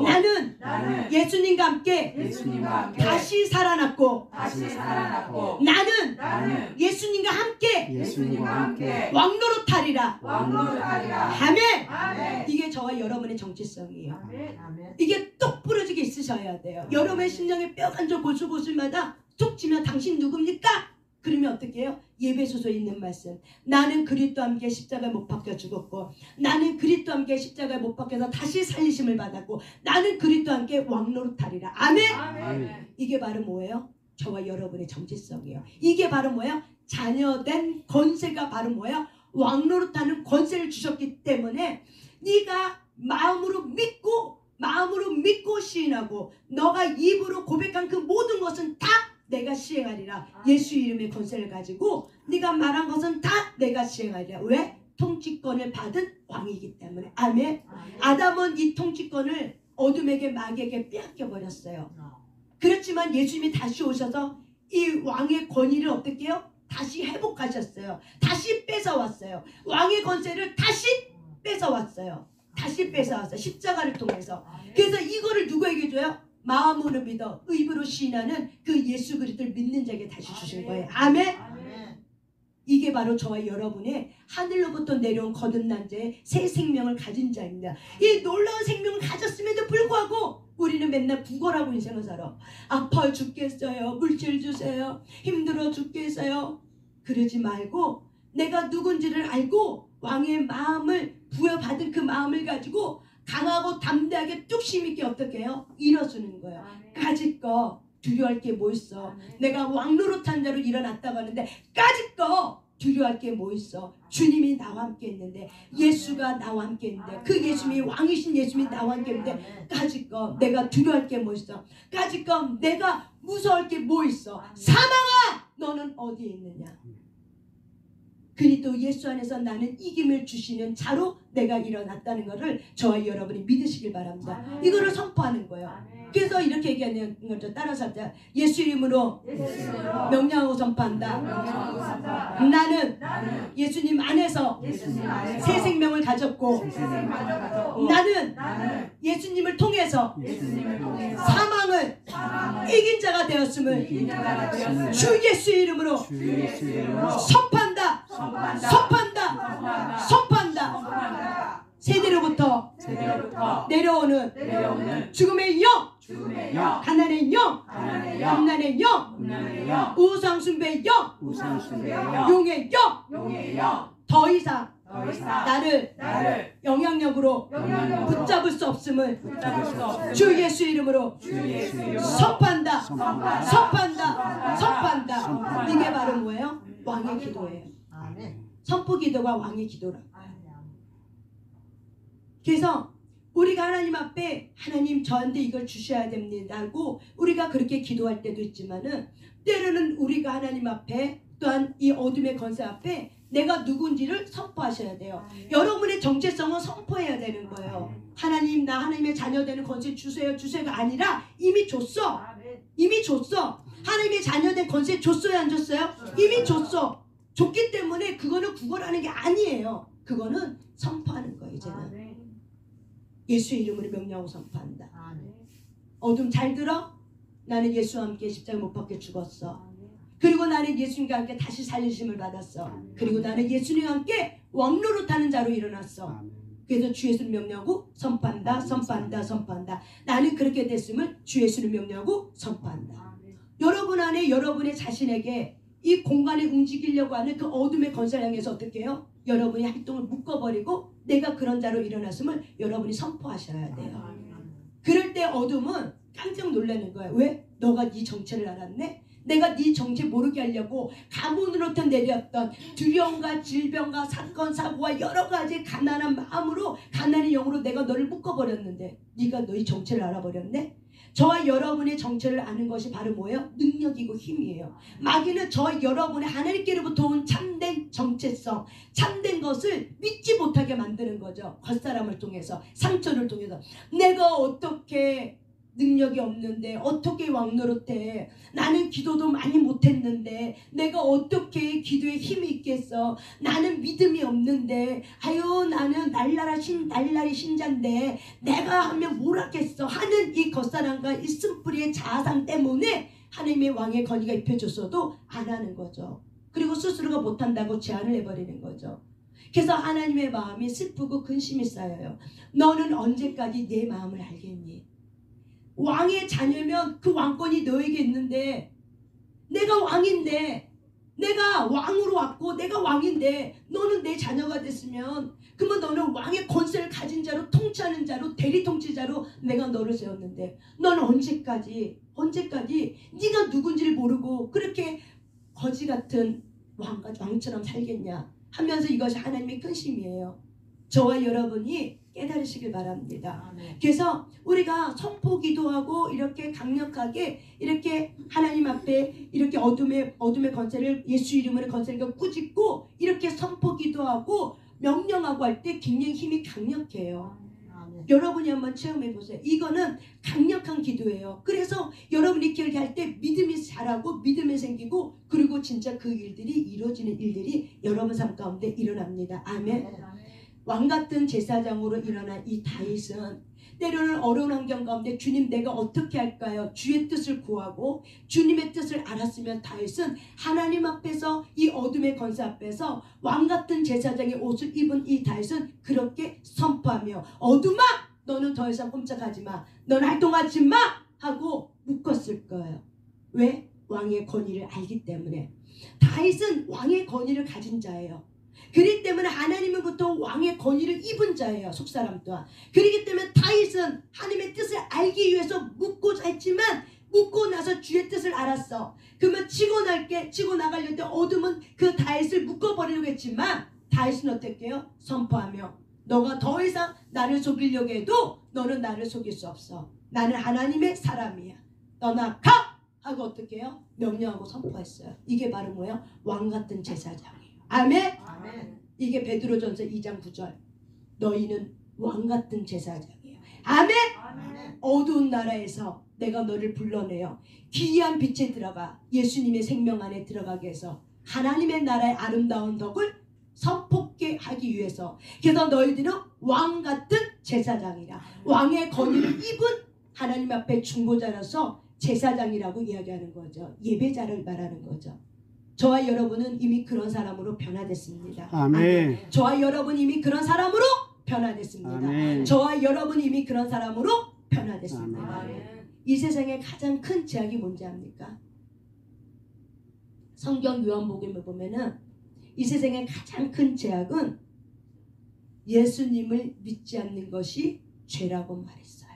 나는 예수님과 함께 다시 살아났고 나는 예수님과 함께 왕노릇하리라. 아멘. 이게 저와 여러분의 정체성이에요. 이게 똑 부러지게 있으셔야 돼요. 여러분의 심령의 뼈간절 고슬고슬마다 툭 치면 당신 누굽니까? 그러면 어떻게 해요? 예배소서에 있는 말씀. 나는 그리스도와 함께 십자가에 못 박혀 죽었고 나는 그리스도와 함께 십자가에 못 박혀서 다시 살리심을 받았고 나는 그리스도와 함께 왕노릇하리라. 아멘. 이게 바로 뭐예요? 저와 여러분의 정체성이에요. 이게 바로 뭐예요? 자녀된 권세가 바로 뭐예요? 왕노릇하는 권세를 주셨기 때문에 네가 마음으로 믿고 시인하고 너가 입으로 고백한 그 모든 것은 다 내가 시행하리라. 예수 이름의 권세를 가지고 네가 말한 것은 다 내가 시행하리라. 왜? 통치권을 받은 왕이기 때문에. 아멘. 아담은 이 통치권을 어둠에게 마귀에게 빼앗겨 버렸어요. 그렇지만 예수님이 다시 오셔서 이 왕의 권위를 어떻게 해요? 다시 회복하셨어요. 다시 뺏어왔어요. 왕의 권세를 다시 뺏어왔어요. 십자가를 통해서. 그래서 이거를 누구에게 줘요? 마음으로 믿어 입으로 시인하는 그 예수 그리스도를 믿는 자에게 다시 주신 거예요. 아멘. 이게 바로 저와 여러분의 하늘로부터 내려온 거듭난 자의 새 생명을 가진 자입니다. 이 놀라운 생명을 가졌음에도 불구하고 우리는 맨날 구걸하고 인생을 살아. 아파 죽겠어요. 물질 주세요. 힘들어 죽겠어요. 그러지 말고 내가 누군지를 알고 왕의 마음을 부여받은 그 마음을 가지고 강하고 담대하게 뚝심 있게 어떻게 해요? 일어서는 거예요. 까짓거 두려워할 게 뭐 있어? 내가 왕노릇한 자로 일어났다고 하는데 까짓거 두려워할 게 뭐 있어? 주님이 나와 함께 있는데 예수가 나와 함께 있는데 그 예수님이 왕이신 예수님이 나와 함께 있는데 까짓거 내가 두려워할 게 뭐 있어? 까짓거 내가 무서워할 게 뭐 있어? 사망아 너는 어디에 있느냐? 그리스도 예수 안에서 나는 이김을 주시는 자로 내가 일어났다는 것을 저와 여러분이 믿으시길 바랍니다. 이거를 선포하는 거예요. 그래서 이렇게 얘기하는 거죠. 따라서 하자. 예수 이름으로 명령하고 선포한다. 나는 예수님 안에서 새 생명을 가졌고 나는 예수님을 통해서 사망을 이긴 자가 되었음을 주 예수 이름으로 선포한다. 선포한다. 세대로부터 내려오는 죽음의 영, 가난의 영, 음란의 영, 우상숭배의 영, 용의 영, 더 이상 나를 영향력으로 붙잡을 수 없음을 주 예수 이름으로 선포한다. 이게 바로 뭐예요? 왕의 기도예요. 선포 기도가 왕의 기도라. 그래서 우리가 하나님 앞에 하나님 저한테 이걸 주셔야 됩니다고 우리가 그렇게 기도할 때도 있지만은 때로는 우리가 하나님 앞에 또한 이 어둠의 권세 앞에 내가 누군지를 선포하셔야 돼요. 여러분의 정체성은 선포해야 되는 거예요. 하나님 나 하나님의 자녀 되는 권세 주세요가 아니라 이미 줬어. 하나님의 자녀 된 권세 줬어요 안 줬어요? 이미 줬어. 줬기 때문에 그거는 구걸하는 게 아니에요. 그거는 선포하는 거예요. 이제는 예수 이름으로 명령하고 선포한다. 어둠 잘 들어? 나는 예수와 함께 십자가 못 박혀 죽었어. 그리고 나는 예수님과 함께 다시 살리심을 받았어. 그리고 나는 예수님과 함께 왕노릇하는 자로 일어났어. 그래서 주 예수를 명령하고 선포한다. 나는 그렇게 됐음을 주 예수를 명령하고 선포한다. 여러분 안에 여러분의 자신에게 이 공간에 움직이려고 하는 그 어둠의 권세를 향해서 어떻게 해요? 여러분이 활동을 묶어버리고 내가 그런 자로 일어났음을 여러분이 선포하셔야 돼요. 그럴 때 어둠은 깜짝 놀라는 거예요. 왜? 너가 네 정체를 알았네? 내가 네 정체 모르게 하려고 가문으로부터 내렸던 두려움과 질병과 사건 사고와 여러 가지 가난한 마음으로 가난의 영으로 내가 너를 묶어버렸는데 네가 너의 정체를 알아버렸네? 저와 여러분의 정체를 아는 것이 바로 뭐예요? 능력이고 힘이에요. 마귀는 저와 여러분의 하나님께로부터 온 참된 정체성, 참된 것을 믿지 못하게 만드는 거죠. 겉사람을 통해서, 상처를 통해서. 내가 어떻게 능력이 없는데 어떻게 왕노릇해? 나는 기도도 많이 못했는데 내가 어떻게 기도에 힘이 있겠어? 나는 믿음이 없는데 아유 나는 날라리 신자인데 내가 하면 뭘 하겠어? 하는 이 겉사람과 이 쓴뿌리의 자아상 때문에 하나님의 왕의 권위가 입혀졌어도 안 하는 거죠. 그리고 스스로가 못한다고 제안을 해버리는 거죠. 그래서 하나님의 마음이 슬프고 근심이 쌓여요. 너는 언제까지 내 마음을 알겠니? 왕의 자녀면 그 왕권이 너에게 있는데 내가 왕인데 내가 왕으로 왔고 내가 왕인데 너는 내 자녀가 됐으면 그러면 너는 왕의 권세를 가진 자로 통치하는 자로 대리 통치자로 내가 너를 세웠는데 너는 언제까지 네가 누군지를 모르고 그렇게 거지 같은 왕처럼 살겠냐 하면서 이것이 하나님의 근심이에요. 저와 여러분이 깨달으시길 바랍니다. 그래서 우리가 선포 기도하고 이렇게 강력하게 이렇게 하나님 앞에 이렇게 어둠의 권세를 예수 이름으로 권세를 꾸짖고 이렇게 선포 기도하고 명령하고 할 때 굉장히 힘이 강력해요. 여러분이 한번 체험해 보세요. 이거는 강력한 기도예요. 그래서 여러분이 이렇게 할 때 믿음이 자라고 믿음이 생기고 그리고 진짜 그 일들이 이루어지는 일들이 여러분 삶 가운데 일어납니다. 아멘. 왕같은 제사장으로 일어난 이 다윗은 때로는 어려운 환경 가운데 주님 내가 어떻게 할까요? 주의 뜻을 구하고 주님의 뜻을 알았으면 다윗은 하나님 앞에서 이 어둠의 권세 앞에서 왕같은 제사장의 옷을 입은 이 다윗은 그렇게 선포하며 어둠아 너는 더 이상 꼼짝하지 마. 넌 활동하지 마 하고 묶었을 거예요. 왜? 왕의 권위를 알기 때문에. 다윗은 왕의 권위를 가진 자예요. 그렇기 때문에 하나님으로부터 왕의 권위를 입은 자예요. 속사람 또한. 그렇기 때문에 다윗은 하나님의 뜻을 알기 위해서 묻고자 했지만 묻고 나서 주의 뜻을 알았어. 그러면 치고 나가려고 때 어둠은 그 다윗을 묶어버리려고 했지만 다윗은 어떻게 해요? 선포하며 너가 더 이상 나를 속이려고 해도 너는 나를 속일 수 없어. 나는 하나님의 사람이야. 너나 가! 하고 어떻게 해요? 명령하고 선포했어요. 이게 바로 뭐예요? 왕같은 제사장이에요. 아멘? 아멘. 이게 베드로전서 2장 9절. 너희는 왕같은 제사장이에요. 아멘? 아멘. 어두운 나라에서 내가 너를 불러내어 기이한 빛에 들어가 예수님의 생명 안에 들어가게 해서 하나님의 나라의 아름다운 덕을 선포케 하기 위해서, 그래서 너희들은 왕 같은 제사장이라, 왕의 권위를 입은 하나님 앞에 중보자로서 제사장이라고 이야기하는 거죠. 예배자를 말하는 거죠. 저와 여러분은 이미 그런 사람으로 변화됐습니다. 아멘. 저와 여러분 이미 그런 사람으로 변화됐습니다. 아멘. 저와 여러분 이미 그런 사람으로 변화됐습니다. 아멘. 이 세상의 가장 큰 제약이 뭔지 압니까? 성경 요한복음에 보면은 이 세상의 가장 큰 제약은 예수님을 믿지 않는 것이 죄라고 말했어요.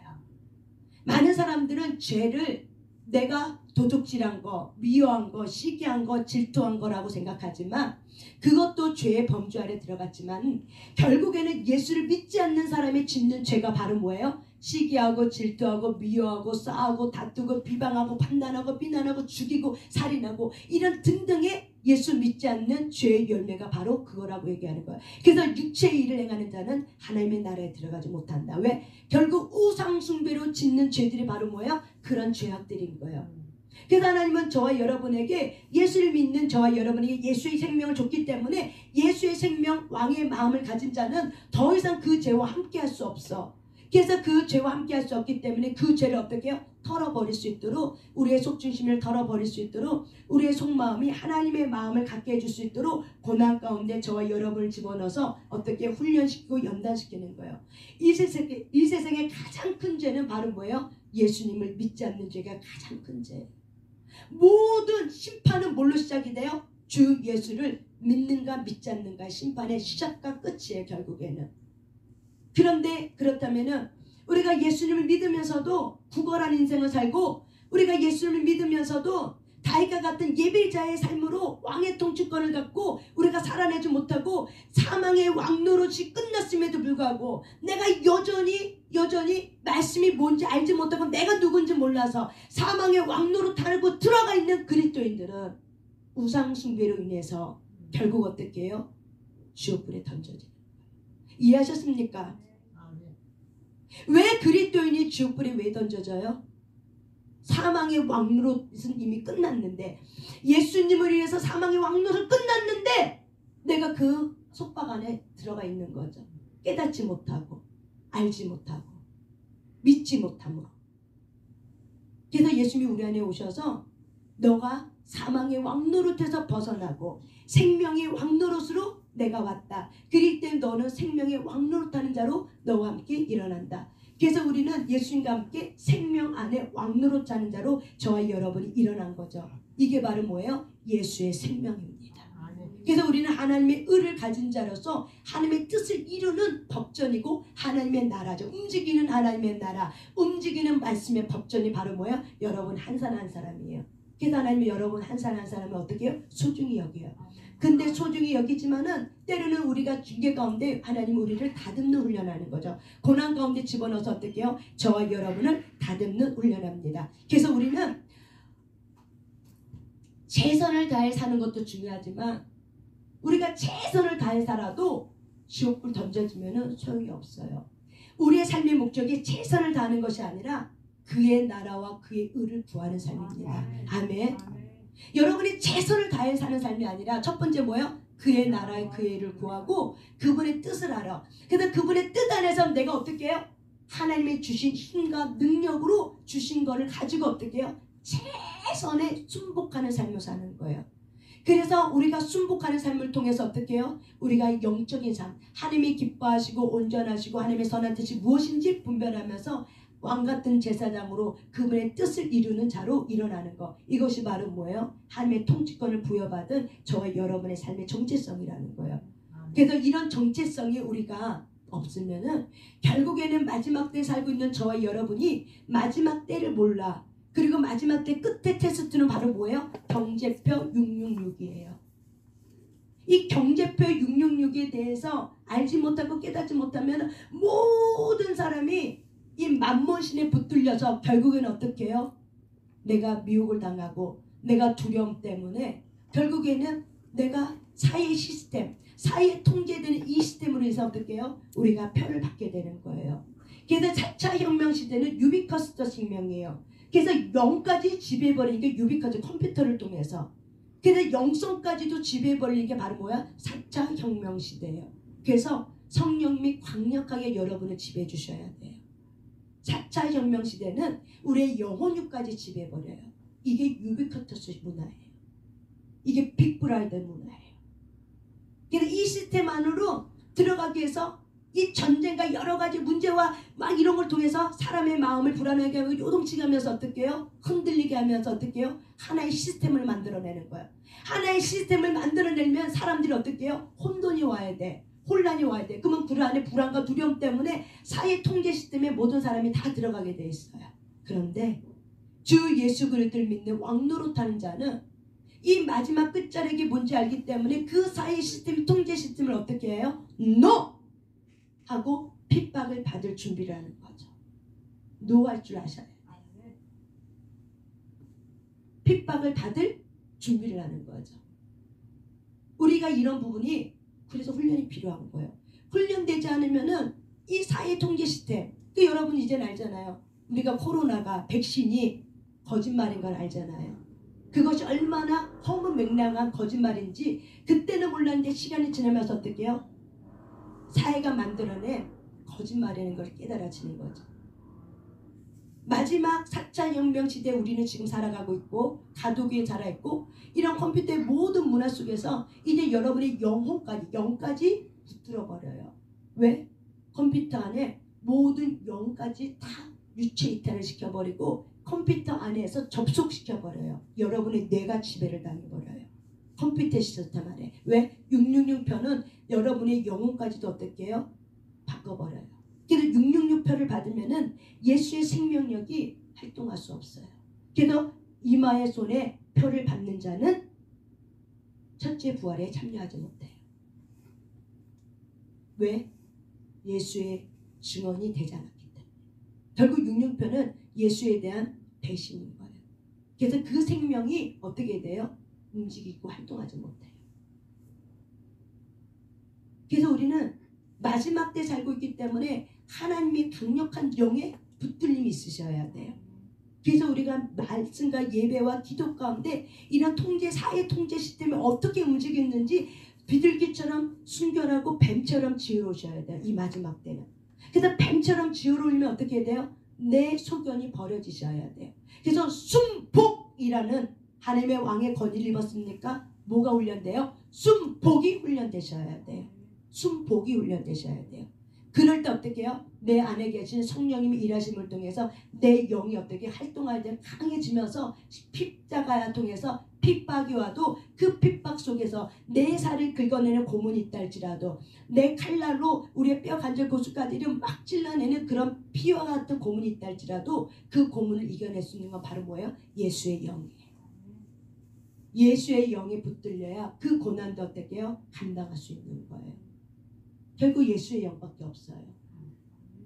많은 사람들은 죄를 내가 도둑질한 거, 미워한 거, 시기한 거, 질투한 거라고 생각하지만 그것도 죄의 범주 아래 들어갔지만 결국에는 예수를 믿지 않는 사람이 짓는 죄가 바로 뭐예요? 시기하고 질투하고 미워하고 싸우고 다투고 비방하고 판단하고 비난하고 죽이고 살인하고 이런 등등의 예수 믿지 않는 죄의 열매가 바로 그거라고 얘기하는 거예요. 그래서 육체의 일을 행하는 자는 하나님의 나라에 들어가지 못한다. 왜? 결국 우상 숭배로 짓는 죄들이 바로 뭐예요? 그런 죄악들인 거예요. 그래서 하나님은 저와 여러분에게, 예수를 믿는 저와 여러분에게 예수의 생명을 줬기 때문에 예수의 생명, 왕의 마음을 가진 자는 더 이상 그 죄와 함께할 수 없어. 그래서 그 죄와 함께할 수 없기 때문에 그 죄를 어떻게 해요? 털어버릴 수 있도록, 우리의 속중심을 털어버릴 수 있도록, 우리의 속마음이 하나님의 마음을 갖게 해줄 수 있도록 고난 가운데 저와 여러분을 집어넣어서 어떻게 훈련시키고 연단시키는 거예요. 이 세상의 가장 큰 죄는 바로 뭐예요? 예수님을 믿지 않는 죄가 가장 큰 죄예요. 모든 심판은 뭘로 시작이 돼요? 주 예수를 믿는가 믿지 않는가 심판의 시작과 끝이에요. 결국에는. 그런데 그렇다면은 우리가 예수님을 믿으면서도 구걸한 인생을 살고, 우리가 예수님을 믿으면서도 다윗과 같은 예배자의 삶으로 왕의 통치권을 갖고 우리가 살아내지 못하고 사망의 왕노릇이 끝났음에도 불구하고 내가 여전히 말씀이 뭔지 알지 못하고 내가 누군지 몰라서 사망의 왕노릇 달고 들어가 있는 그리스도인들은 우상 숭배로 인해서 결국 어떻게 해요? 지옥불에 던져지는 거예요. 이해하셨습니까? 왜 그리스도인이 지옥불에 왜 던져져요? 사망의 왕노릇은 이미 끝났는데, 예수님을 위해서 사망의 왕노릇 끝났는데 내가 그 속박 안에 들어가 있는 거죠. 깨닫지 못하고 알지 못하고 믿지 못함으로. 그래서 예수님이 우리 안에 오셔서 너가 사망의 왕노릇에서 벗어나고 생명의 왕노릇으로 내가 왔다. 그럴 때 너는 생명의 왕노릇하는 자로 너와 함께 일어난다. 그래서 우리는 예수님과 함께 생명 안에 왕노릇하는 자로 저와 여러분이 일어난 거죠. 이게 바로 뭐예요? 예수의 생명입니다. 그래서 우리는 하나님의 의를 가진 자로서 하나님의 뜻을 이루는 법전이고 하나님의 나라죠. 움직이는 하나님의 나라, 움직이는 말씀의 법전이 바로 뭐예요? 여러분 한 사람 한 사람이에요. 그래서 하나님이 여러분 한 사람 한 사람을 어떻게 해요? 소중히 여겨요. 근데 소중히 여기지만은 때로는 우리가 중계 가운데 하나님 우리를 다듬는 훈련하는 거죠. 고난 가운데 집어넣어서 어떻게 해요? 저와 여러분을 다듬는 훈련합니다. 그래서 우리는 최선을 다해 사는 것도 중요하지만 우리가 최선을 다해 살아도 지옥불 던져지면은 소용이 없어요. 우리의 삶의 목적이 최선을 다하는 것이 아니라 그의 나라와 그의 의를 구하는 삶입니다. 아멘. 여러분이 최선을 다해 사는 삶이 아니라 첫 번째 뭐예요? 그의 나라의 그의 의를 구하고 그분의 뜻을 알아. 그래서 그분의 뜻 안에서 내가 어떻게 해요? 하나님의 주신 힘과 능력으로 주신 거를 가지고 어떻게 해요? 최선에 순복하는 삶을 사는 거예요. 그래서 우리가 순복하는 삶을 통해서 어떻게 해요? 우리가 영적인 삶, 하나님이 기뻐하시고 온전하시고 하나님의 선한 뜻이 무엇인지 분별하면서 왕같은 제사장으로 그분의 뜻을 이루는 자로 일어나는 것. 이것이 바로 뭐예요? 하나님의 통치권을 부여받은 저와 여러분의 삶의 정체성이라는 거예요. 그래서 이런 정체성이 우리가 없으면은 결국에는 마지막 때에 살고 있는 저와 여러분이 마지막 때를 몰라. 그리고 마지막 때 끝에 테스트는 바로 뭐예요? 경제표 666이에요. 이 경제표 666에 대해서 알지 못하고 깨닫지 못하면 모든 사람이 이 만몬신에 붙들려서 결국에는 어떻게 해요? 내가 미혹을 당하고 내가 두려움 때문에 결국에는 내가 사회 시스템, 사회 통제되는 이 시스템으로 해서 어떻게 해요? 우리가 표를 받게 되는 거예요. 그래서 4차 혁명 시대는 유비쿼스터 혁명이에요. 그래서 0까지 지배해버리는 게 유비쿼스 컴퓨터를 통해서. 그래서 영성까지도 지배해버리는 게 바로 뭐야? 4차 혁명 시대예요. 그래서 성령님이 강력하게 여러분을 지배해 주셔야 돼요. 4차 혁명 시대는 우리의 영혼육까지 지배해버려요. 이게 유비쿼터스 문화예요. 이게 빅브라이더 문화예요. 그래서 이 시스템 안으로 들어가기 위해서 이 전쟁과 여러 가지 문제와 막 이런 걸 통해서 사람의 마음을 불안하게 하고 요동치게 하면서 어떻게 해요? 흔들리게 하면서 어떻게 해요? 하나의 시스템을 만들어내는 거예요. 하나의 시스템을 만들어내면 사람들이 어떻게 해요? 혼돈이 와야 돼. 혼란이 와야 돼. 그러면 그 안에 불안과 두려움 때문에 사회 통제 시스템에 모든 사람이 다 들어가게 돼 있어요. 그런데 주 예수 그리스도를 믿는 왕노릇하는 자는 이 마지막 끝자락이 뭔지 알기 때문에 그 사회 시스템, 통제 시스템을 어떻게 해요? NO! 하고 핍박을 받을 준비를 하는 거죠. NO 할 줄 아셔야 돼요. 핍박을 받을 준비를 하는 거죠. 우리가 이런 부분이 그래서 훈련이 필요한 거예요. 훈련되지 않으면은 이 사회 통제 시스템, 그 여러분 이제 알잖아요. 우리가 코로나가 백신이 거짓말인 걸 알잖아요. 그것이 얼마나 허무맹랑한 거짓말인지 그때는 몰랐는데 시간이 지나면서 어떻게 해요? 사회가 만들어낸 거짓말이라는 걸 깨달아지는 거죠. 마지막 4차 혁명 시대에 우리는 지금 살아가고 있고 가두기에 자라있고 이런 컴퓨터의 모든 문화 속에서 이제 여러분의 영까지 붙들어 버려요. 왜? 컴퓨터 안에 모든 영까지 다 유체 이탈을 시켜버리고 컴퓨터 안에서 접속시켜버려요. 여러분의 뇌가 지배를 당해버려요. 컴퓨터 시스템 안에. 왜? 666편은 여러분의 영혼까지도 어떻게 해요? 바꿔버려요. 그래서 666표를 받으면은 예수의 생명력이 활동할 수 없어요. 그래서 이마의 손에 표를 받는 자는 첫째 부활에 참여하지 못해요. 왜? 예수의 증언이 되지 않았기 때문에. 결국 666표는 예수에 대한 배신인 거예요. 그래서 그 생명이 어떻게 돼요? 움직이고 활동하지 못해요. 그래서 우리는 마지막 때 살고 있기 때문에 하나님의 강력한 영에 붙들림이 있으셔야 돼요. 그래서 우리가 말씀과 예배와 기도 가운데 이런 통제, 사회 통제 시스템이 어떻게 움직이는지 비둘기처럼 순결하고 뱀처럼 지혜로우셔야 돼요. 이 마지막 때는. 그래서 뱀처럼 지혜로우면 어떻게 해야 돼요? 내 소견이 버려지셔야 돼요. 그래서 순복이라는 하나님의 왕의 권위를 입었습니까? 뭐가 훈련돼요? 순복이 훈련되셔야 돼요. 순복이 훈련되셔야 돼요. 그럴 때 어떻게 해요? 내 안에 계신 성령님이 일하심을 통해서 내 영이 어떻게 활동할 때 강해지면서 십자가를 통해서 핍박이 와도 그 핍박 속에서 내 살을 긁어내는 고문이 있다 할지라도 내 칼날로 우리의 뼈 관절 고수까지를 막 찔러내는 그런 피와 같은 고문이 있다 할지라도 그 고문을 이겨낼 수 있는 건 바로 뭐예요? 예수의 영이에요. 예수의 영에 붙들려야 그 고난도 어떻게 해요? 감당할 수 있는 거예요. 결국 예수의 영밖에 없어요.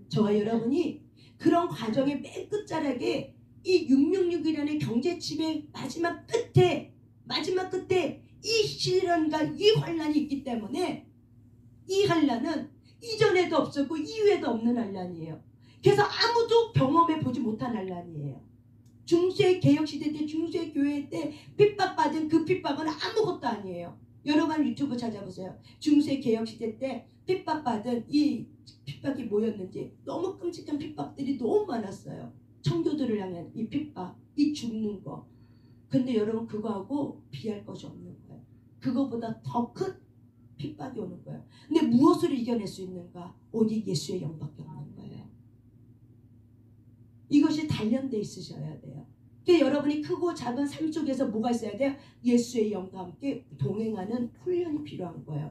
저와 여러분이 그런 과정의 맨 끝자락에 이 666이라는 경제칩의 마지막 끝에 이 시련과 이 환란이 있기 때문에 이 환란은 이전에도 없었고 이후에도 없는 환란이에요. 그래서 아무도 경험해 보지 못한 환란이에요. 중세 개혁시대 때 중세 교회 때 핍박받은 그 핍박은 아무것도 아니에요. 여러분 유튜브 찾아보세요. 중세 개혁시대 때 핍박받은 이 핍박이 뭐였는지 너무 끔찍한 핍박들이 너무 많았어요. 청교도를 향한 이 핍박, 이 죽는 거. 근데 여러분 그거하고 비할 것이 없는 거예요. 그거보다 더 큰 핍박이 오는 거예요. 근데 무엇으로 이겨낼 수 있는가? 오직 예수의 영밖에 없는 거예요. 이것이 단련돼 있으셔야 돼요. 그러니까 여러분이 크고 작은 삶 속에서 뭐가 있어야 돼요? 예수의 영과 함께 동행하는 훈련이 필요한 거예요.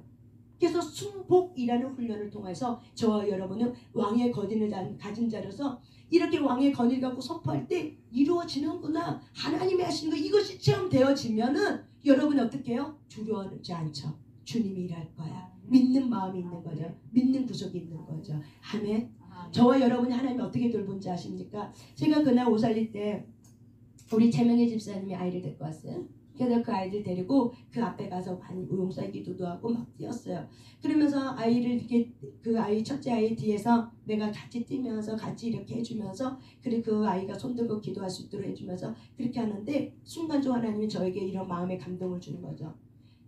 그래서 순복이라는 훈련을 통해서 저와 여러분은 왕의 권위를 가진 자로서 이렇게 왕의 권위를 갖고 선포할 때 이루어지는구나. 하나님이 하시는 거 이것이 체험되어지면은 여러분이 어떻게 해요? 두려워하지 않죠. 주님이 일할 거야. 믿는 마음이 있는 거죠. 믿는 구속이 있는 거죠. 아멘. 저와 여러분이 하나님이 어떻게 돌본지 아십니까? 제가 그날 오살리 때 우리 최명희 집사님이 아이를 데리고 왔어요. 그래서 그 아이들 데리고 그 앞에 가서 용사 기도도 하고 막 뛰었어요. 그러면서 아이를 이렇게 그 아이 첫째 아이 뒤에서 내가 같이 뛰면서 같이 이렇게 해주면서 그리고 그 아이가 손들고 기도할 수 있도록 해주면서 그렇게 하는데 순간적으로 하나님이 저에게 이런 마음의 감동을 주는 거죠.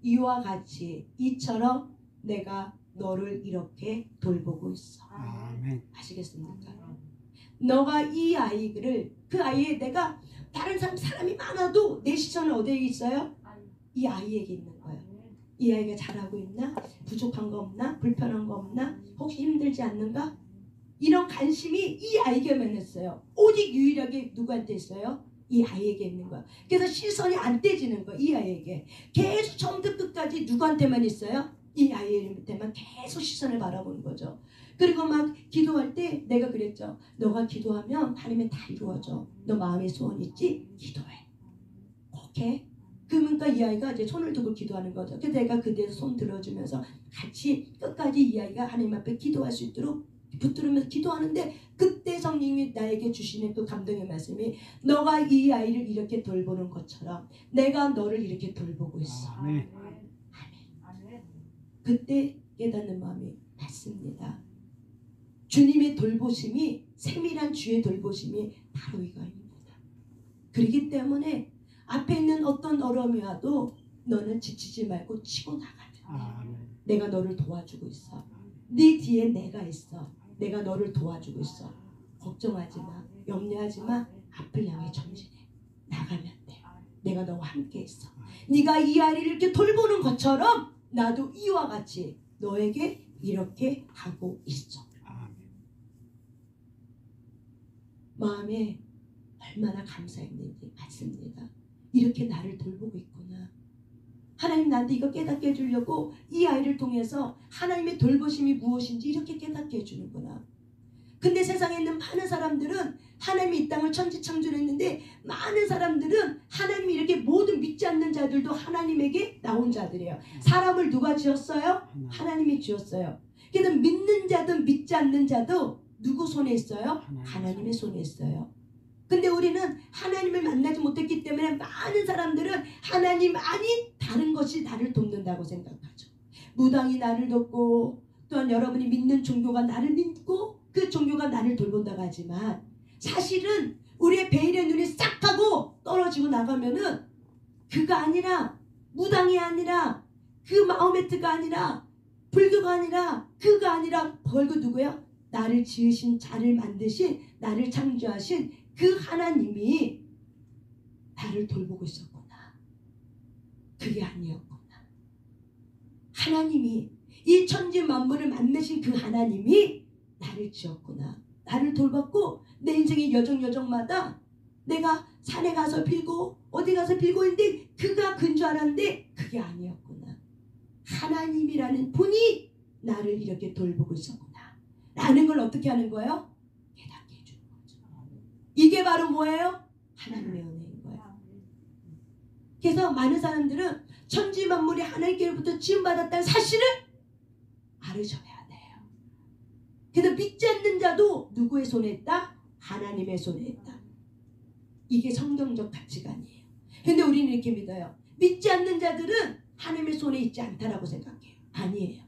이와 같이 이처럼 내가 너를 이렇게 돌보고 있어. 아멘. 아시겠습니까? 너가 이 아이를 그 아이에 내가 다른 사람이 많아도 내 시선은 어디에 있어요? 이 아이에게 있는 거예요. 이 아이가 잘하고 있나? 부족한 거 없나? 불편한 거 없나? 혹시 힘들지 않는가? 이런 관심이 이 아이에게만 있어요. 오직 유일하게 누구한테 있어요? 이 아이에게 있는 거야. 그래서 시선이 안 떼지는 거야. 이 아이에게. 계속 처음부터 끝까지 누구한테만 있어요? 이 아이한테만 계속 시선을 바라보는 거죠. 그리고 막 기도할 때 내가 그랬죠. 너가 기도하면 하나님이 다 이루어져. 너 마음에 소원 있지? 기도해. 오케이? 그러니까 이 아이가 이제 손을 두고 기도하는 거죠. 그래서 내가 그대로 손 들어주면서 같이 끝까지 이 아이가 하나님 앞에 기도할 수 있도록 붙들으면서 기도하는데 그때 성령님이 나에게 주시는 그 감동의 말씀이 너가 이 아이를 이렇게 돌보는 것처럼 내가 너를 이렇게 돌보고 있어. 아멘. 그때 깨닫는 마음이 맞습니다. 주님의 돌보심이 세밀한 주의 돌보심이 바로 이거입니다. 그렇기 때문에 앞에 있는 어떤 어려움이 와도 너는 지치지 말고 치고 나가면 돼. 내가 너를 도와주고 있어. 네 뒤에 내가 있어. 내가 너를 도와주고 있어. 걱정하지 마. 염려하지 마. 앞을 향해 전진해. 나가면 돼. 내가 너와 함께 있어. 네가 이 아이를 이렇게 돌보는 것처럼 나도 이와 같이 너에게 이렇게 하고 있어. 마음에 얼마나 감사했는지 맞습니다. 이렇게 나를 돌보고 있구나. 하나님 나한테 이거 깨닫게 해주려고 이 아이를 통해서 하나님의 돌보심이 무엇인지 이렇게 깨닫게 해주는구나. 근데 세상에 있는 많은 사람들은 하나님이 이 땅을 천지창조했는데 많은 사람들은 하나님이 이렇게 모든 믿지 않는 자들도 하나님에게 나온 자들이에요. 사람을 누가 지었어요? 하나님이 지었어요. 그래서 믿는 자든 믿지 않는 자도 누구 손에 있어요? 하나님의 손에 있어요. 근데 우리는 하나님을 만나지 못했기 때문에 많은 사람들은 하나님 아닌 다른 것이 나를 돕는다고 생각하죠. 무당이 나를 돕고 또한 여러분이 믿는 종교가 나를 믿고 그 종교가 나를 돌본다고 하지만 사실은 우리의 베일의 눈이 싹 하고 떨어지고 나가면은 그가 아니라 무당이 아니라 그 마호메트가 아니라 불교가 아니라 그가 아니라 벌그 누구야? 나를 지으신 자를 만드신 나를 창조하신 그 하나님이 나를 돌보고 있었구나. 그게 아니었구나. 하나님이 이 천지 만물을 만드신 그 하나님이 나를 지었구나. 나를 돌봤고 내 인생의 여정마다 내가 산에 가서 빌고 어디 가서 빌고 있는데 그가 근 줄 알았는데 그게 아니었구나. 하나님이라는 분이 나를 이렇게 돌보고 있었구나. 라는 걸 어떻게 하는 거예요? 깨닫게 해주는 거죠. 이게 바로 뭐예요? 하나님의 은혜인 거예요. 그래서 많은 사람들은 천지 만물이 하나님께로부터 지음받았다는 사실을 알으셔야 돼요. 그래서 믿지 않는 자도 누구의 손에 있다? 하나님의 손에 있다. 이게 성경적 가치관이에요. 근데 우리는 이렇게 믿어요. 믿지 않는 자들은 하나님의 손에 있지 않다라고 생각해요. 아니에요.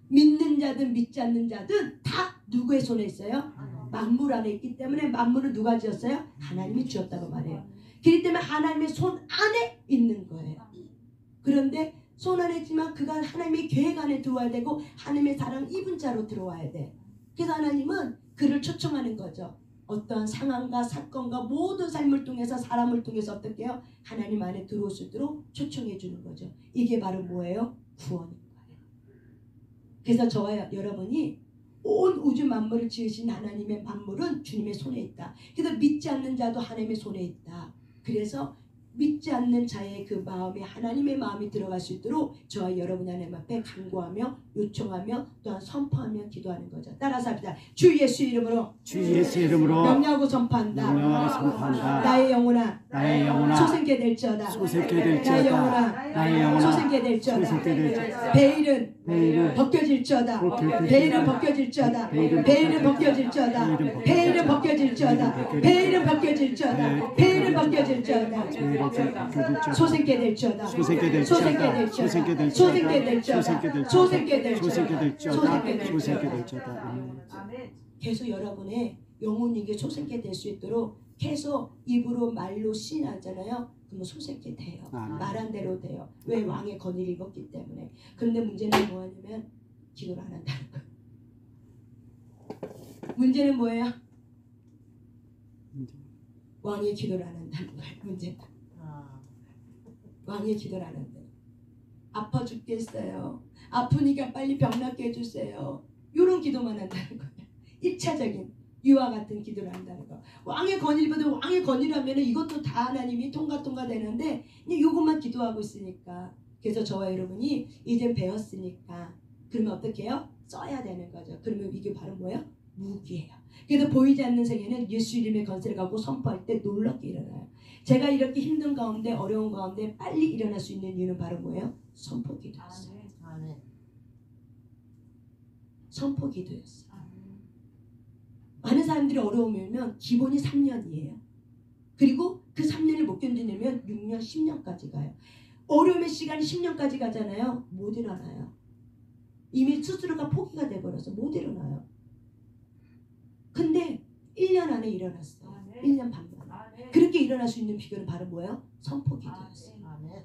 믿는 자든 믿지 않는 자든 다 누구의 손에 있어요? 만물 안에 있기 때문에 만물을 누가 지었어요? 하나님이 지었다고 말해요. 그렇기 때문에 하나님의 손 안에 있는 거예요. 그런데 손 안에 있지만 그가 하나님의 계획 안에 들어와야 되고 하나님의 사랑 입은 자로 들어와야 돼. 그래서 하나님은 그를 초청하는 거죠. 어떠한 상황과 사건과 모든 삶을 통해서 사람을 통해서 어떻게 해요? 하나님 안에 들어올 수 있도록 초청해 주는 거죠. 이게 바로 뭐예요? 구원인 거예요. 그래서 저와 여러분이 온 우주 만물을 지으신 하나님의 만물은 주님의 손에 있다. 그래서 믿지 않는 자도 하나님의 손에 있다. 그래서 믿지 않는 자의 그 마음에 하나님의 마음이 들어갈 수 있도록 저와 여러분 하나님 앞에 간구하며 요청하며 또한 선포하며 기도하는 거죠. 따라서 합시다. 주 예수 이름으로 명령하고 선포한다. 나의 영혼아 나의 영혼아 소생케 될지어다. 소생케 될지어다. 나의 영혼아 나의 영혼아 소생케 될지어다. 소생케 될지어다. 베일은 베일은 벗겨질지어다. 벗겨질지어다. 베일은 벗겨질지어다. 베일은 벗겨질지어다. 베일은 벗겨질지어다. 베일은 벗겨질지어다. 베일은 벗겨질지어다. 소생케 될지어다. 소생케 될지어다. 소생케 될지어다. 소생케 될지어다. 소생케 될지어다. 소생케 될지어다. 소생케 될지어다. 소생케 될지어다. 소생케 될지어다. 소생케 될지어다. 아멘. 계속 여러분의 영혼에게 소생케 될 수 있도록 계속 입으로 말로 시인하잖아요. 그러면 소생케 돼요. 아멘. 말한 대로 돼요. 왜? 왕의 권위를 입었기 때문에. 그런데 문제는 뭐냐면 기도를 안 한다는 거예요. 문제는 뭐예요? 왕의 기도를 안 한다는 거예요. 문제는 왕의 기도를 안 한대요. 아파 죽겠어요. 아프니까 빨리 병 낫게 해주세요. 이런 기도만 한다는 거예요. 1차적인 이와 같은 기도를 한다는 거. 왕의 권위를 받으면 왕의 권위라면 이것도 다 하나님이 통과 되는데 그냥 이것만 기도하고 있으니까. 그래서 저와 여러분이 이제 배웠으니까 그러면 어떻게 해요? 써야 되는 거죠. 그러면 이게 바로 뭐예요? 무기예요. 그래서 보이지 않는 세계는 예수 이름의 권세를 갖고 선포할 때 놀랍게 일어나요. 제가 이렇게 힘든 가운데 어려운 가운데 빨리 일어날 수 있는 이유는 바로 뭐예요? 선포 기도였어요. 선포 기도였어요. 많은 사람들이 어려우면 기본이 3년이에요. 그리고 그 3년을 못 견디려면 6년, 10년까지 가요. 어려움의 시간이 10년까지 가잖아요. 못 일어나요. 이미 스스로가 포기가 돼버려서 못 일어나요. 근데 1년 안에 일어났어요. 1년 반 만에. 그렇게 일어날 수 있는 비결은 바로 뭐예요? 선포 기도였어요.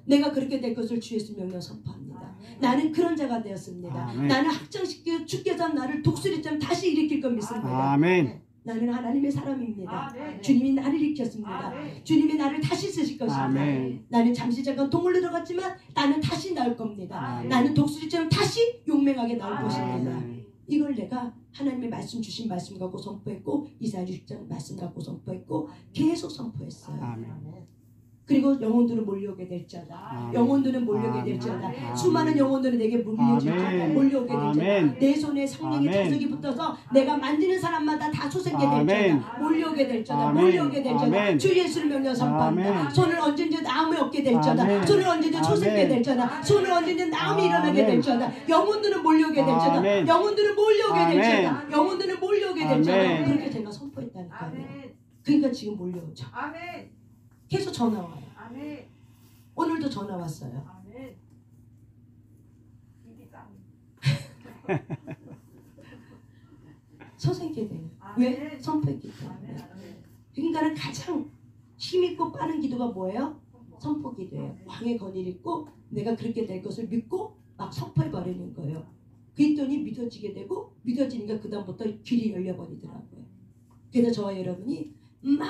내가 그렇게 될 것을 주 예수 명령 선포합니다. 나는 그런 자가 되었습니다. 아멘. 나는 학장시켜 주께서 나를 독수리처럼 다시 일으킬 것 믿습니다. 아멘. 나는 하나님의 사람입니다. 아멘. 주님이 나를 일으켰습니다. 아멘. 주님이 나를 다시 쓰실 것입니다. 아멘. 나는 잠시 잠깐 동물로 들어갔지만 나는 다시 나올 겁니다. 아멘. 나는 독수리처럼 다시 용맹하게 나올 것입니다. 아멘. 이걸 내가 하나님의 말씀 주신 말씀 갖고 선포했고 이사야 60장 말씀 갖고 선포했고 계속 선포했어요. 아멘. 그리고 영혼들은 몰려오게 될지어다. 아멘. 영혼들은 몰려오게 아멘. 될지어다. 아멘. 수많은 영혼들은 내게 몰려질지어다. 아멘. 몰려오게 될지어다. 아멘. 내 손에 성령의 아멘. 자석이 붙어서 내가 만지는 사람마다 다 소생게 아멘. 될지어다. 몰려오게 될지어다. 아멘. 몰려오게 될지어다. 아멘. 주 예수를 명령 선포합니다. 아멘. 손을 얹은지 나음이 없게 될지어다. 아멘. 손을 얹은지 소생게 아멘. 될지어다. 손을 얹은지 나음이 일어나게 아멘. 될지어다. 영혼들은 몰려오게 될지어다. 아멘. 영혼들은 몰려오게 아멘. 될지어다. 영혼들은 몰려오게 될지어다. 아멘. 그렇게 제가 선포했다니까요. 그러니까 지금 몰려오죠. 계속 전화 와요. 오늘도 전화 왔어요. 소생케 돼요. 왜? 선포했기 때문에. 그러니까는 가장 힘있고 빠른 기도가 뭐예요? 선포 기도예요. 왕의 권위를 입고 내가 그렇게 될 것을 믿고 막 선포해버리는 거예요. 그랬더니 믿어지게 되고 믿어지니까 그 다음부터 길이 열려버리더라고요. 그래서 저와 여러분이 막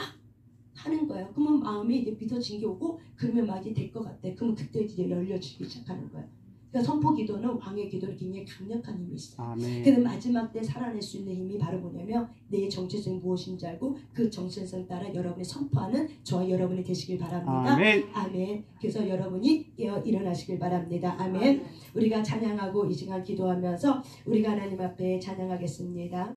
하는 거예요. 그러면 마음이 이제 믿어진 게 오고 그러면 막 이제 될 것 같아. 그러면 그때 이제 열려지기 시작하는 거예요. 그러니까 선포 기도는 왕의 기도는 굉장히 강력한 힘이 있어요. 아멘. 그래서 마지막 때 살아낼 수 있는 힘이 바로 뭐냐면 내 정체성이 무엇인지 알고 그 정체성 따라 여러분이 선포하는 저와 여러분이 되시길 바랍니다. 아멘. 아멘. 그래서 여러분이 깨어 일어나시길 바랍니다. 아멘. 우리가 찬양하고 이 시간 기도하면서 우리가 하나님 앞에 찬양하겠습니다.